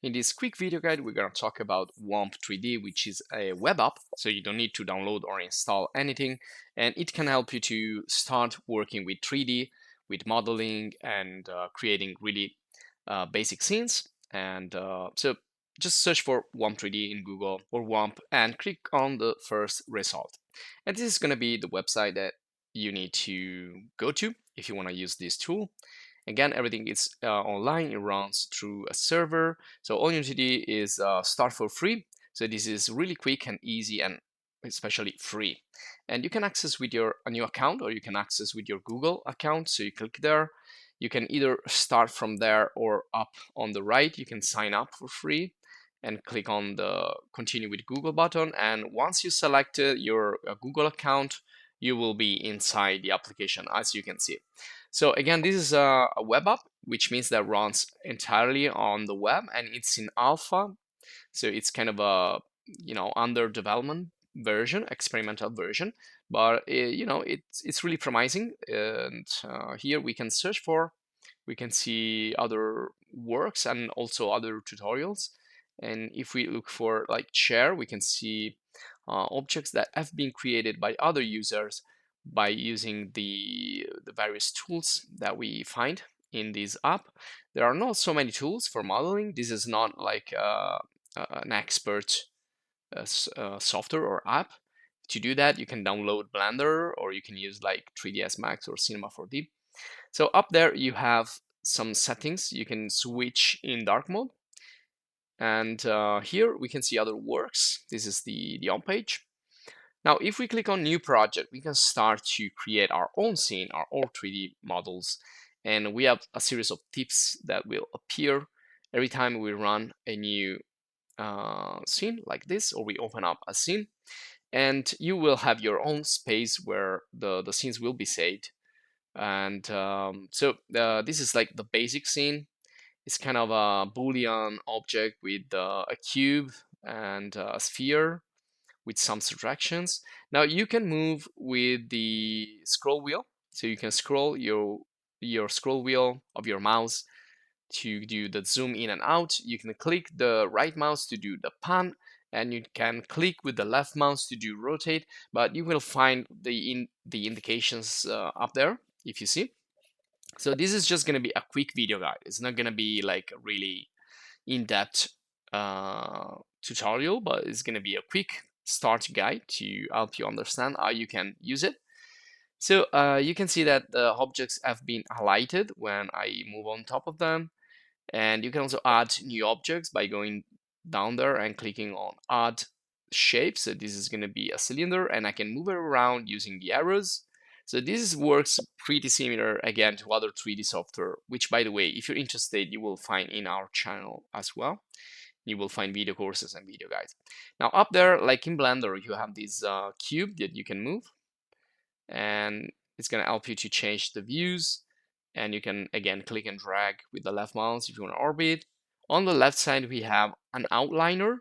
In this quick video guide, we're going to talk about Womp 3D, which is a web app, so you don't need to download or install anything, and it can help you to start working with 3D, with modeling, and creating really basic scenes. And so just search for Womp 3D in Google or Womp and click on the first result. And this is going to be the website that you need to go to if you want to use this tool. Again, everything is online. It runs through a server. So all you need to do is start for free. So this is really quick and easy and especially free. And you can access with a new account or you can access with your Google account. So you click there. You can either start from there or up on the right. You can sign up for free and click on the continue with Google button. And once you select your Google account, you will be inside the application as you can see. So again, this is a web app, which means that runs entirely on the web and it's in alpha. So it's kind of a, under development version, experimental version, but it's really promising. And here we can search for, we can see other works and also other tutorials. And if we look for like share, we can see objects that have been created by other users by using the various tools that we find in this app. There are not so many tools for modeling. This is not like an expert software or app. To do that, you can download Blender or you can use like 3ds Max or Cinema 4D. So up there you have some settings. You can switch in dark mode. And here we can see other works. This is the home page. Now, if we click on new project, we can start to create our own scene, our own 3D models. And we have a series of tips that will appear every time we run a new scene like this, or we open up a scene. And you will have your own space where the scenes will be saved. And so this is like the basic scene. It's kind of a Boolean object with a cube and a sphere with some subtractions. Now you can move with the scroll wheel. So you can scroll your scroll wheel of your mouse to do the zoom in and out. You can click the right mouse to do the pan, and you can click with the left mouse to do rotate, but you will find the indications up there if you see. So this is just going to be a quick video guide. It's not going to be like a really in-depth tutorial, but it's going to be a quick start guide to help you understand how you can use it. So you can see that the objects have been highlighted when I move on top of them. And you can also add new objects by going down there and clicking on add shape. So this is going to be a cylinder and I can move it around using the arrows. So this works pretty similar again to other 3D software, which by the way, if you're interested, you will find in our channel as well. You will find video courses and video guides. Now up there, like in Blender, you have this cube that you can move, and it's going to help you to change the views. And you can again click and drag with the left mouse if you want to orbit. On the left side, we have an outliner.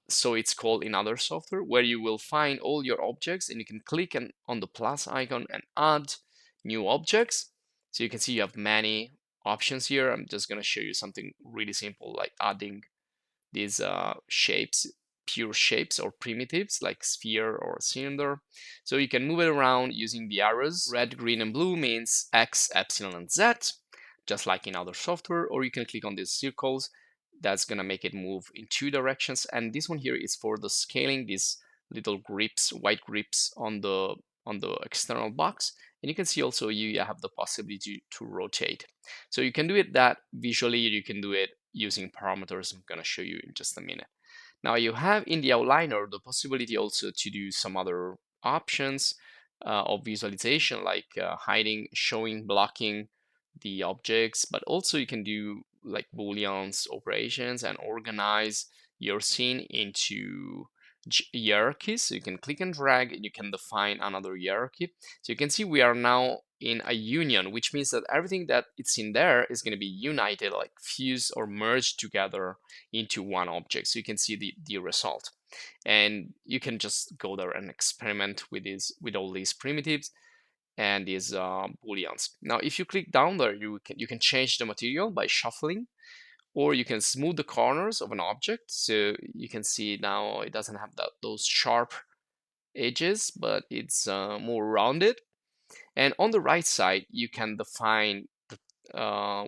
So it's called in other software, where you will find all your objects and you can click on the plus icon and add new objects. So you can see you have many options here. I'm just going to show you something really simple like adding these shapes, pure shapes or primitives like sphere or cylinder. So you can move it around using the arrows. Red, green, and blue means X, epsilon, and Z, just like in other software. Or you can click on these circles. That's going to make it move in two directions. And this one here is for the scaling, these little grips, white grips on the external box. And you can see also you have the possibility to rotate. So you can do it that visually, you can do it using parameters I'm going to show you in just a minute. Now you have in the outliner the possibility also to do some other options of visualization like hiding, showing, blocking the objects, but also you can do like booleans operations and organize your scene into hierarchies. So you can click and drag and you can define another hierarchy. So you can see we are now in a union, which means that everything that it's in there is going to be united, like fused or merged together into one object. So you can see the result. And you can just go there and experiment with all these primitives and these booleans. Now, if you click down there, you can change the material by shuffling, or you can smooth the corners of an object. So you can see now it doesn't have those sharp edges, but it's more rounded. And on the right side, you can define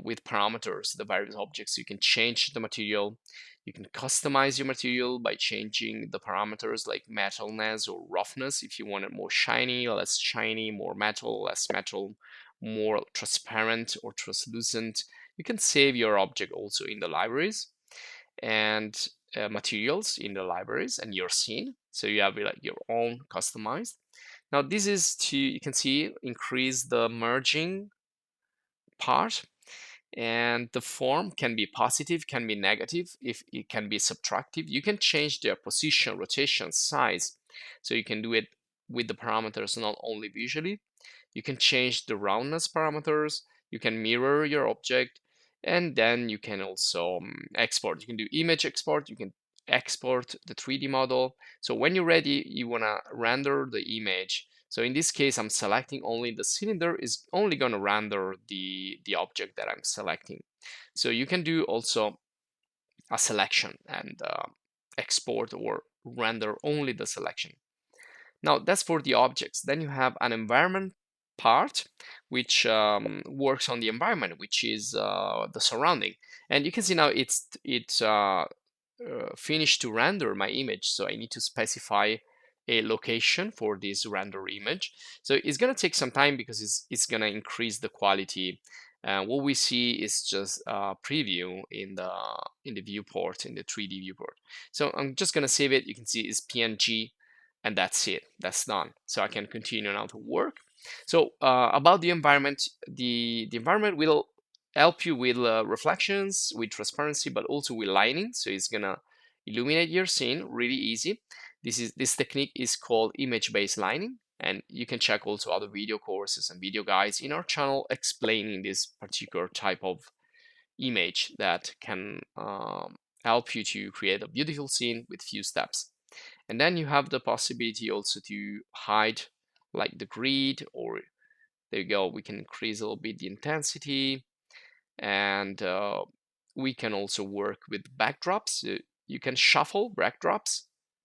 with parameters the various objects. You can change the material. You can customize your material by changing the parameters like metalness or roughness if you want it more shiny, less shiny, more metal, less metal, more transparent or translucent. You can save your object also in the libraries and materials in the libraries and your scene. So you have like your own customized. Now this is to, you can see, increase the merging part, and the form can be positive, can be negative, if it can be subtractive. You can change their position, rotation, size. So you can do it with the parameters, not only visually. You can change the roundness parameters. You can mirror your object, and then you can also export. You can do image export. You can export the 3D model. So when you're ready, you want to render the image. So in this case, I'm selecting only the cylinder is only going to render the object that I'm selecting. So you can do also a selection and export or render only the selection. Now that's for the objects. Then you have an environment part, which works on the environment, which is the surrounding. And you can see now it's finished to render my image. So I need to specify a location for this render image. So it's going to take some time because it's going to increase the quality. What we see is just a preview in the viewport, in the 3D viewport. So I'm just going to save it. You can see it's PNG, and that's it. That's done. So I can continue now to work. So about the environment, the environment will help you with reflections, with transparency, but also with lighting. So it's gonna illuminate your scene really easy. This technique is called image-based lighting, and you can check also other video courses and video guides in our channel explaining this particular type of image that can help you to create a beautiful scene with few steps. And then you have the possibility also to hide like the grid, or there you go, we can increase a little bit the intensity, and we can also work with backdrops. You can shuffle backdrops.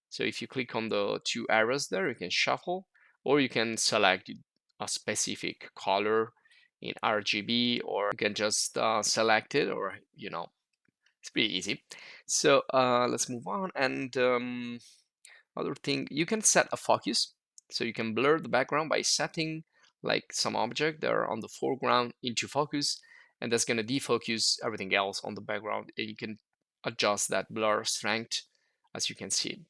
So if you click on the two arrows there, you can shuffle, or you can select a specific color in RGB, or you can just select it, or it's pretty easy. So let's move on. And other thing, you can set a focus. So you can blur the background by setting like some object that are on the foreground into focus, and that's going to defocus everything else on the background. And you can adjust that blur strength, as you can see.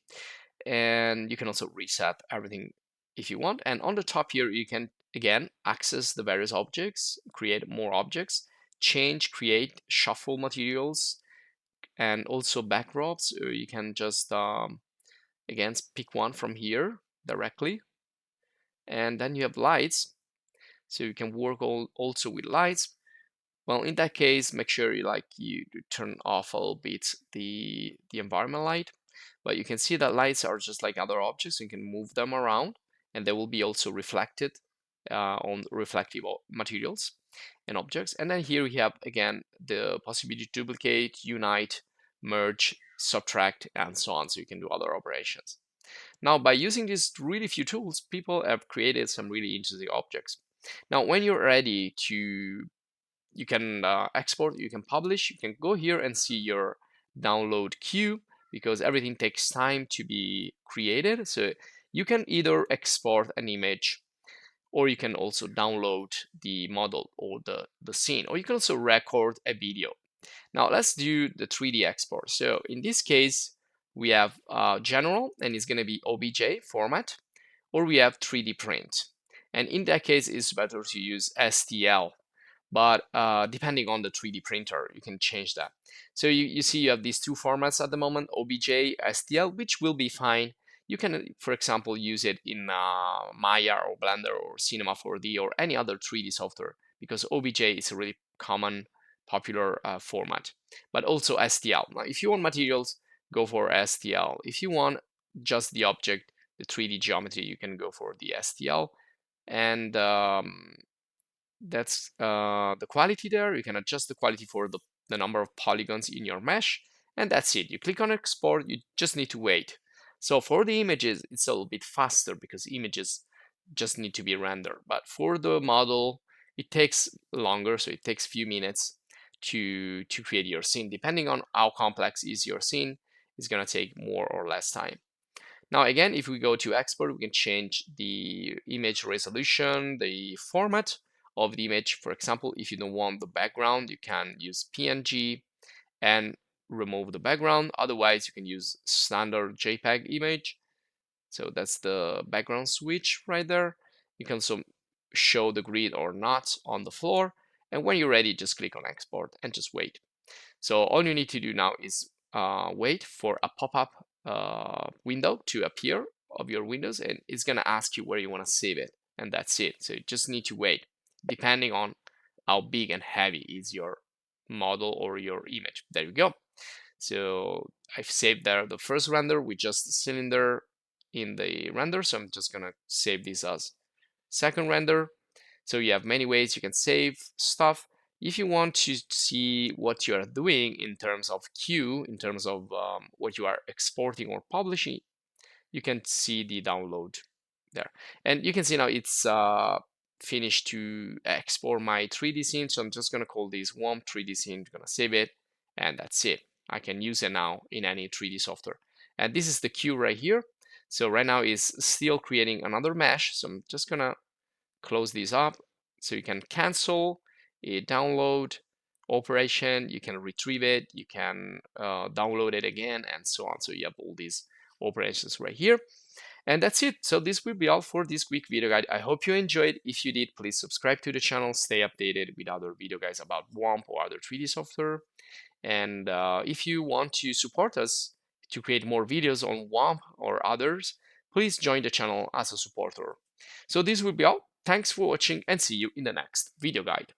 And you can also reset everything if you want. And on the top here, you can again access the various objects, create more objects, change, create, shuffle materials, and also backdrops. You can just again pick one from here directly, and then you have lights, so you can work also with lights. Well, in that case, make sure you turn off a little bit the environment light, but you can see that lights are just like other objects. You can move them around, and they will be also reflected on reflective materials and objects. And then here we have again the possibility to duplicate, unite, merge, subtract, and so on. So you can do other operations. Now, by using these really few tools, people have created some really interesting objects. Now, when you're ready to, you can export, you can publish, you can go here and see your download queue, because everything takes time to be created. So you can either export an image, or you can also download the model or the scene, or you can also record a video. Now let's do the 3D export. So in this case, we have general, and it's going to be OBJ format, or we have 3D print. And in that case, it's better to use STL. But depending on the 3D printer, you can change that. So you see you have these two formats at the moment, OBJ, STL, which will be fine. You can, for example, use it in Maya or Blender or Cinema 4D or any other 3D software, because OBJ is a really common, popular format. But also STL. Now, if you want materials, go for STL. If you want just the object, the 3D geometry, you can go for the STL. And that's the quality there. You can adjust the quality for the the number of polygons in your mesh, and that's it. You click on export, you just need to wait. So for the images, it's a little bit faster because images just need to be rendered. But for the model, it takes longer, so it takes a few minutes to create your scene. Depending on how complex is your scene, it's gonna take more or less time. Now again, if we go to export, we can change the image resolution, the format of the image. For example, if you don't want the background, you can use PNG and remove the background. Otherwise, you can use standard JPEG image. So that's the background switch right there. You can show the grid or not on the floor. And when you're ready, just click on export and just wait. So all you need to do now is wait for a pop-up window to appear of your windows, and it's gonna ask you where you want to save it, and that's it. So you just need to wait, depending on how big and heavy is your model or your image. There you go. So I've saved there the first render with just the cylinder in the render. So I'm just gonna save this as second render. So you have many ways you can save stuff. If you want to see what you are doing in terms of queue, in terms of what you are exporting or publishing, you can see the download there. And you can see now it's finished to export my 3D scene. So I'm just gonna call this Womp 3D scene, I'm gonna save it, and that's it. I can use it now in any 3D software. And this is the queue right here. So right now it's still creating another mesh. So I'm just gonna close this up. So you can cancel a download operation, you can retrieve it, you can download it again, and so on. So you have all these operations right here. And that's it. So this will be all for this quick video guide. I hope you enjoyed. If you did, please subscribe to the channel, stay updated with other video guides about Womp or other 3D software. And if you want to support us to create more videos on Womp or others, please join the channel as a supporter. So this will be all. Thanks for watching and see you in the next video guide.